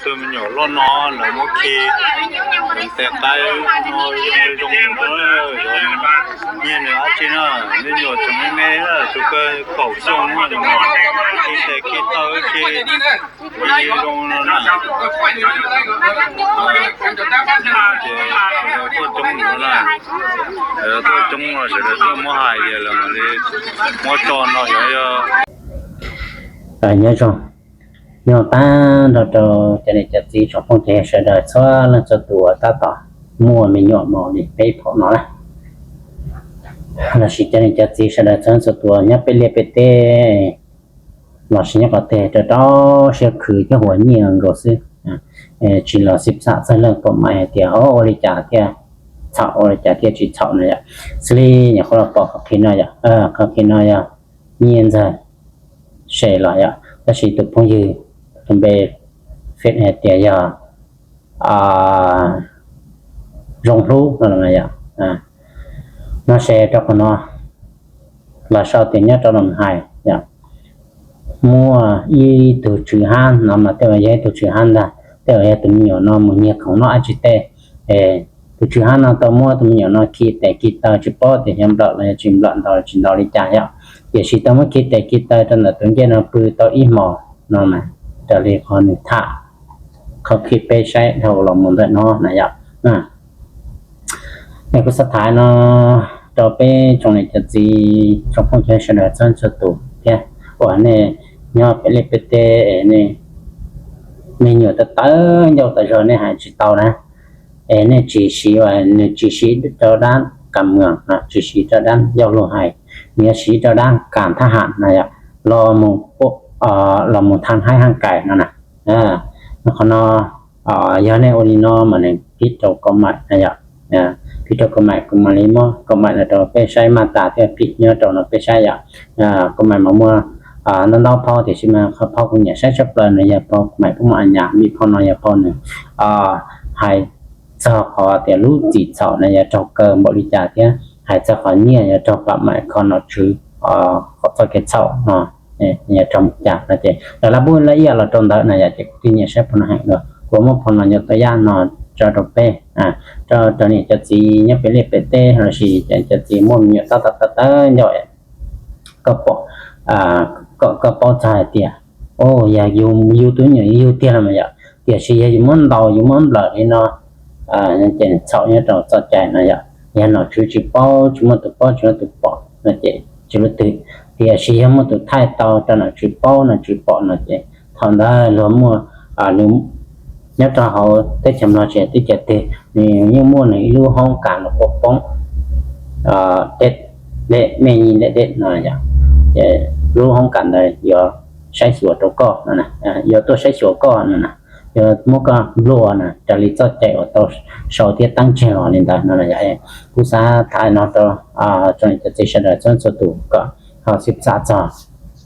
tôi mình nhỏ lo nó là một khi mình sẽ tay nó trong đó nhiên nữa chứ nó nên nhỏ chúng mình nghe là chúng cái khẩu sông mà chúng khi sẽ khi tới khi đi trong nó là tôi trong nó là tôi trong là sẽ tôi mua hài vậy là mà đi mua tròn nó vậy nhớ rồi nhớ ta đó cho nên chặt gì trong phong trào sẽ đợi xóa lên cho tụi ta tỏ mua mình nhọ mỏ đi bay phỏ nó là chỉ cho nên chặt gì sẽ đợi cho tụi nhớไปเรียบไปเตะเราchỉ nhớ có thể cho đó sẽ khử cáiหัวnhiều rồi chứ chỉ là 14 sẽ lên của mày thì họ ori trả thì chạo ori trả thì chỉ chạo này ạ xử lý nhà họ bỏ cái này ạ cái này ạ nhiên rồi sẽ lại ạ ta chỉ tự phong dư thằng bè phết hết tiền giờ rong rú là này ạ nó sẽ cho nó là sau tiền nhất cho đồng hài dạ mua y từ trừ han nó mà tiêu ấy từ trừ han là tiêu ấy từ nhiều nó một nhiều không nó chỉ tệ từ trừ han nó tao mua từ nhiều nó khi tệ khi tao chỉ bỏ thì em đợi là chìm loạn tao chìm đau đi trả nhá giờ chỉ tao mới khi tệ khi tao cho là tưởng kia nó cứ tao ít mỏ nó mà trở lại còn thảเขาคิดไปใช้เท่าลมมันได้เนาะนะครับในกุศลท้ายเนาะต่อไปตรงนี้จะจีตรงพวกเชนจันทร์ตุเนี่ยว่าเนี่ยยอดไปเล็บไปเตะเนี่ยไม่เหนียวแต่เต้ยาวแต่จอเนี่ยหายจีเตานะเนี่ยจีสีว่าเนี่ยจีสีเจ้าด้านการเมืองนะจีสีเจ้าด้านยาวโลหายเนี่ยสีเจ้าด้านการทหารนะครับรอมุเราหมดทางให้ห่างไกลนั่นน่ะแล้วก็ยาในโอลิโนมันเนี่ยพิจก็มานะครับพิจก็มาก็มาลิโมก็มาแล้วเราไปใช้มาตราที่พิจเนี่ยเราไปใช้ก็มาเมื่อนั่นเราพอที่สิมาเขาพอคุณเนี่ยใช้ชับเลยเนี่ยพอหมายพวกมันอย่างมีพอนอยพอหนึ่งให้เจ้าขอแต่รู้จิตเจ้าเนี่ยเจ้าเกินบริจาคเนี่ยให้เจ้าขอเนี่ยเจ้าปรับหมายคนเอาชื่อขอเก็บเจ้าเนี่ยtrong chặt là thế là buôn lấy là trong đó nàyจะที่เนี่ยใช้พนักงานเนาะผมว่าพนักงานตัวอย่างเนาะจะตบเป้จะตอนนี้จะจีเนี่ยไปเรียกไปเต้เราสิจะจีมุ่งเนี่ยตะย่อยก็ปก็ปอใจเตี้ยโอ้อยากอยู่ตัวเนี่ยอยู่เตี้ยละมั้ยเตี้ยสิอยู่มันดาวอยู่มันบลอนี่เนาะนั่นเจนเช้าเนี่ยเราจะใจนะเนี่ยเนาะจิปอจุมันตุปอนั่นเจจุลติthì chỉ em một tụi thay tàu cho nó chỉ bao nó chứ thằng đó luôn mua luôn nhất là họ tới chấm nó chỉ tới chặt thì như mua này lưu không cả nó bọc bóng để mẹ nhìn để nó vậy lưu không cả này giờ sai sửa chỗ co nè giờ tôi sai sửa co nè giờ mua cái lúa nè trả lý cho chạy ở tàu sau tiết tăng trèo lên đó nó là vậy cú sa thay nó cho cho nênจะsẽ đợi cho tụก็họ xếp xa cho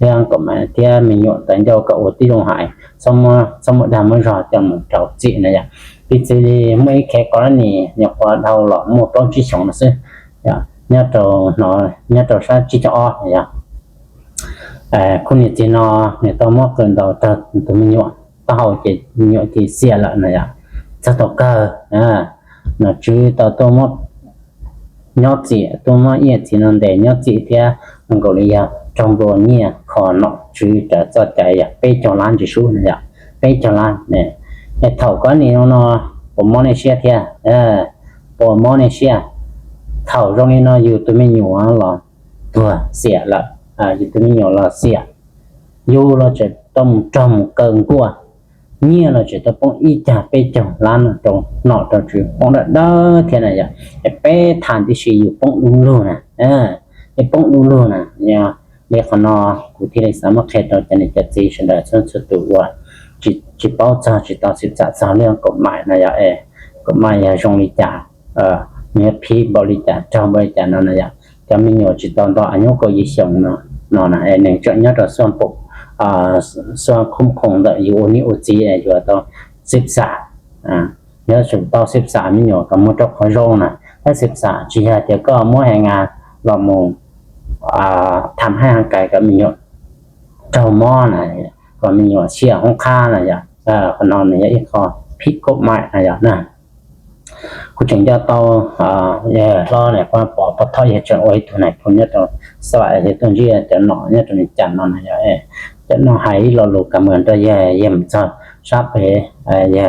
nên có mà thì mình nhộn tới đâu cậu tí đồng hải xong một đám mới rõ cho một cháu chị này ạ vì chứ mấy cái có này nhập qua đầu lọ một trong chi sống nó sẽ nhớ trâu sao chi cho o này ạ con này thì nó người ta mất gần đầu tao mình nhộn tao hầu chỉ nhộn thì xìa lại này ạ cho tao cơ nó chứ tao mất nhớ chị tôi mất yên thì nó để nhớ chị thìมันก็เลยtrong bộเนี่ยขอเนาะชื่อจะจดใจไปจอร้านจะสู้นะไปจอร้านเนี่ยไอ้เท่าก็นี่เนาะผมมอในเชียเทียผมมอในเชียเท่าตรงนี้เนาะอยู่ตัวไม่อยู่หรอตัวเสียละอยู่ตัวไม่อยู่ละเสียอยู่เราจะต้องจมเกินกว่าเนี่ยเราจะต้องอีจ่าไปจอร้านตรงเนาะตรงชื่อป้องได้เทียนะไปทานที่ชื่ออยู่ป้องรู้นะไอ้ป้องรู้นะเนี่ยเรียกเขากูที่ได้สามารถแค่เราจะในจัดจีฉันได้ฉันสุดตัวจิตเป้าจ้าจิตต่อสิบจ่าสามเรื่องกฎหมายนะกฎหมายชงบริจาคเนี่ยพี่บริจาคเจ้าบริจาคนั่นนะจะมีอยู่จิตต่ออายุก็ยิ่งส่งเนาะนะหนึ่งจุดนี้เราส่วนปกส่วนคุ้มครองแต่อยู่นี่อุจิอยู่ต่อ13เนี่ยจุดต่อ13มีอยู่กับมุดขอโรงนะถ้า13จีฮะเดี๋ยวก็มั่วแหงานเรามองทำให้ร่างกายก็มีเจ้าหม้อนะก็มีเชี่ยห้องค่านะ คนนอนเนี่ยอีกข้อผิดกฎหมายนะนะกูจึงจะต่อรอเนี่ยความปลอดภัยจะโอ้ยตัวไหนคนเนี่ยตัวสวายตัวนี้จะหนอเนี่ยตัวนี้จันนอนเนี่ยจะนอนหายเราลูกกับเหมือนตัวแย่เยี่ยมจะชอบไปแย่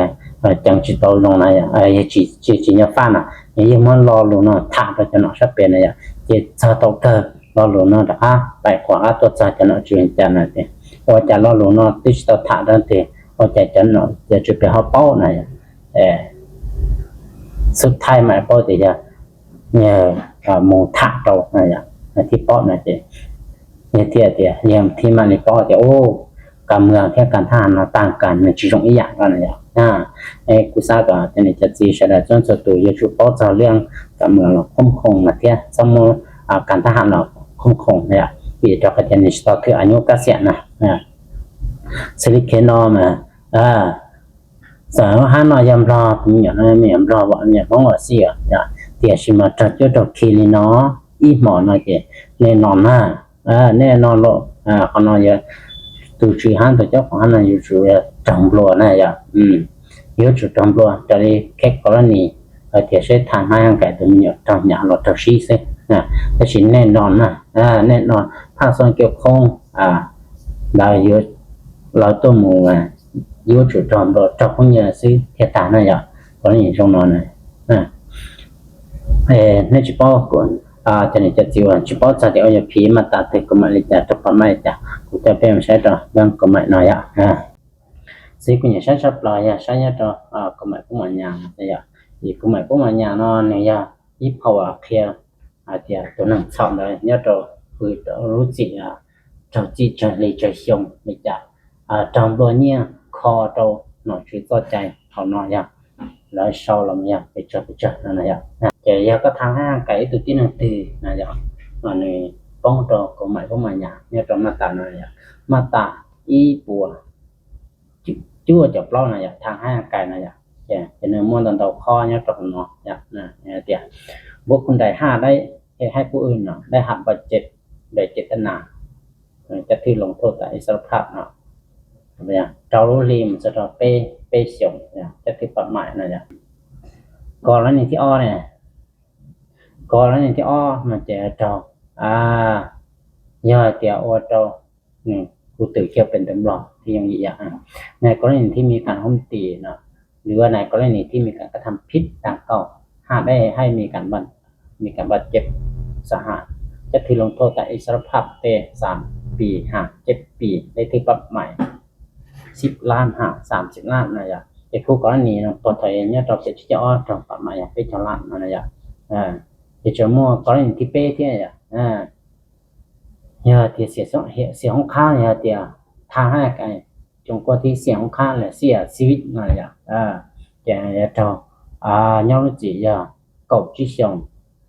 จังจิตตัวลงเนี่ยจีเนี่ยฟ้าน่ะยังมันรอลูกเนาะถามไปจะนอนชอบเป็นเนี่ยจะจะตกเธอรอลูกเนาะแต่ไปขวาตัวจะนอนจีนจันนะเตว่าจะรอลูกเนาะติดตัวถาดันเตว่าจะนอนจะจุดไปเขาเป้าเนี่ยสุดท้ายหมายป้อที่จะเนี่ยหมู่ทะโตเนี่ยที่ป้อน่ะเจเนี่ยเตี้ยเนี่ยที่มันในป้อที่โอ้การเมืองที่การทหารต่างกันในชีวิตอีกอย่างก็เนี่ยกูทราบก็จะเนี่ยจะจีเฉลยจนสุดตัวอยู่ชุดป้อจะเรื่องการเมืองเราคุ้มครองนะเตี้ยสมมุติการทหารเราคุ้มครองเนี่ยปีจะก็จะเนี่ยต่อคืออายุเกษียณนะสิริเคนอมาสาวหานอยำรอมีอย่างนั้นมียำรอว่าเนี่ยของว่าเสียเตียชิมาจัดจุดคีลีเนาะอีหมอนะเกแน่นอนนะแน่นอนโลเขานอยตูชีหันตัวเจ้าของหันอยู่จุดจังบลัวนะอยู่จุดจังบลัวจะได้แค่กรณีเตียใช้ทางให้แก่ตัวนี้จังหยาเราจะชี้เสแต่ชิ้นแน่นอนนะแน่นอนภาคส่วนเกี่ยวข้องได้เยอะเราตัวหมูอยู่จุดจอมรถจับพวกเนี่ยซื้อเทตาน่ะตอนนี้ตรงนั้นในจิปอก่อนจะนี่จะจิวจิปอจะเดี๋ยวจะผีมาตัดเตก็มาลิจะจะปะไม่จะกูจะเป็นใช้ต่อยังก็ไม่น้อยซื้อกูเนี่ยใช้ชอบปลายใช้เนี่ยต่อก็ไม่กูมันยังเนี่ยอีกกูไม่กูมันยังนอนเนี่ยอีพาวเคลียร์เดี๋ยวตัวนั้นชอบเลยเนี่ยต่อคือรู้จิจะจิจะเลยจะชมเลยจะจอมรเนี่ยคอโตหน่อยช่วยต่อใจเขาหน่อยแล้วเช้าเราเนี่ยไปเจอนั่นนะเดี๋ยวก็ทางห้างไก่ตัวที่หนึ่งตีนะอันนี้ป้องตัวก็หมายก็มาเนี่ยตัวมาตานะมาตาอีปัวจู่จะปล้อนะทางห้างไก่นะเป็นเนื้อม้วนตอนเตาคอเนี่ยตัวเนาะเนี่ยเดี๋ยวบุคคลใดห้าได้ให้ผู้อื่นเนาะได้หับบาดเจ็บได้เจตนาจะที่ลงโทษแต่อิสรภาพเนาะเจ้ารู้ริมจะต่อเปเสียงจะที่ปรับหมายนะก่อนแล้วนี่ที่อ้อเนี่ยก่อนแล้วนี่ที่อ้อมันจะเจ้าย่อเตียอ้อเจ้ากูตื่นเกี่ยวเป็นตำรวจที่ยังอย่างในกรณีที่มีการห้มตีเนาะหรือว่าในกรณีที่มีการกระทำผิดต่างเก่าหากได้ให้มีการบาดเจ็บสาหัสจะที่ลงโทษแต่อิสรภาพเต3 ปี7 ปีได้ที่ปรับหมาย10 ล้าน30 ล้านนะไอ้ผู้กรณีเนาะตัวไทยเนี่ยเราจะอ้อตรงปรับหมายเป็น1 ล้านนะจะมั่วกรณีที่เป้ที่เนี่ยที่เสียของข้าเนี่ยเตียทางให้กันจงกว่าที่เสียของข้าแหละเสียชีวิตนะจะเราnhau nó chỉ cầu chi xong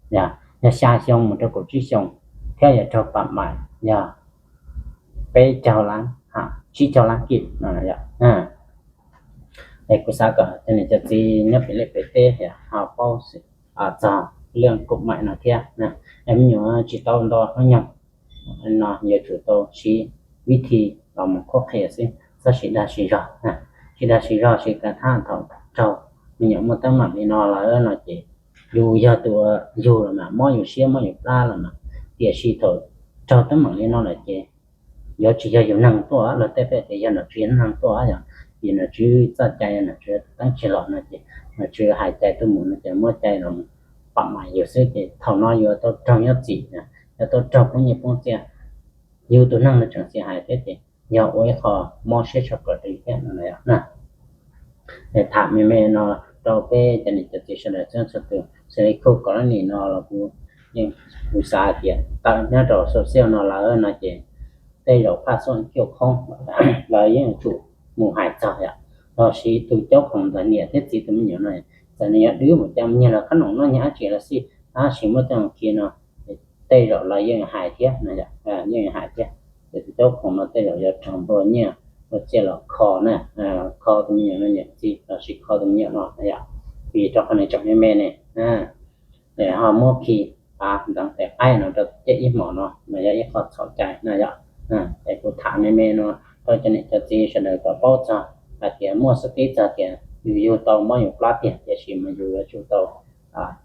nhà xa xong một cầu chi xong theo giờ cho phạm mại pe chào láng chi chào láng kịp đây cô sao cả cho nênจะจีเนี่ยเป็นเลขเต้หาเป้าจะเรื่องกฎหมายนะเที่ยนะไอ้มันอยู่จิตตอนดอเฮายังนะอย่าจุดโตชี้วิธีเรามันข้อเขียนสิซะสิดาสิรอสิดาสิรอสิการท่านเจ้ามีอย่างมันต้องหมักนี่นอแล้วเนาะจิอยู่ยาตัวอยู่แล้วนะมออยู่เสียมออยู่ปลาแล้วนะเตียสิโตเจ้าต้องหมักนี่นอแล้วจิอย่าสิอยู่นั่งตัวแล้วแต่แต่อย่าน่ะเพียนนั่งตัวอย่างนี่น่ะชื่อจัดใจน่ะชื่อตั้งฉลอดน่ะจิน่ะชื่อหายใจตัวหมุนน่ะจะมั่วใจเราปรับหมายอยู่ซึ่งเท่าน้อยอยู่ตัวจังยับจินะแล้วตัวจับพวกนี้พวกเสียอยู่ตัวนั่งน่ะจังเสียหายเด้อย่าโอ้ยขอมอเชช็อกโกแลตแค่นั้นแหละนะแต่ถามแม่เนาะเราไปจะนี่จะติดเชื้อจังสักตัวเสร็จก็กรณีเนาะเรากูยังอุตส่าห์เตียตอนนี้เราโซเชียลเนาะเราน่ะเจได้เราภาคส่วนเกี่ยวข้องเรายังถูกหมู่หายใจเราสิตัวเจ้าของตอนนี้ที่สิตัวมันอยู่หน่อยตอนนี้ดื้อหมดจำเนี่ยละขนมน้อยๆสิละสิสิบ่ต้องกินเนาะได้เรายังหายเที่ยนะยังหายเที่ยแต่เจ้าของเราได้เราจะทำตัวเนี่ยเราเจาะคอนะคอตรงนี้นั่นเนี่ยสิเราสิคอตรงนี้เนาะปีเจ้าคนนี้จับแม่เนี่ยแต่ฮอร์โมนคีตั้งแต่ไอ้เนาะจะอีหมอเนาะอีขอเข้าใจแต่กูถามแม่เนาะก็จะเนี่ยจะจีเสนอกับเป้าจะ là tiền mua số tí cho tiền yêu tàu mới yêu plát tiền để chỉ mà yêu chủ tàu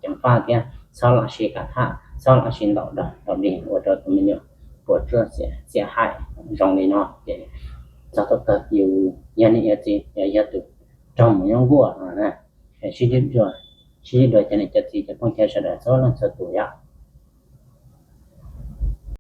chẳng pha tiền sau là chỉ cả ha sau là chỉ đầu đi ở đó tụi mình nhiều của chưa sẽ hại trong này nó để cho tất cả yêu nhân này gì giờ tụi trong một nhóm của nè chỉ giúp cho này cho gì cho phong trào sẽ là số lần số tuổi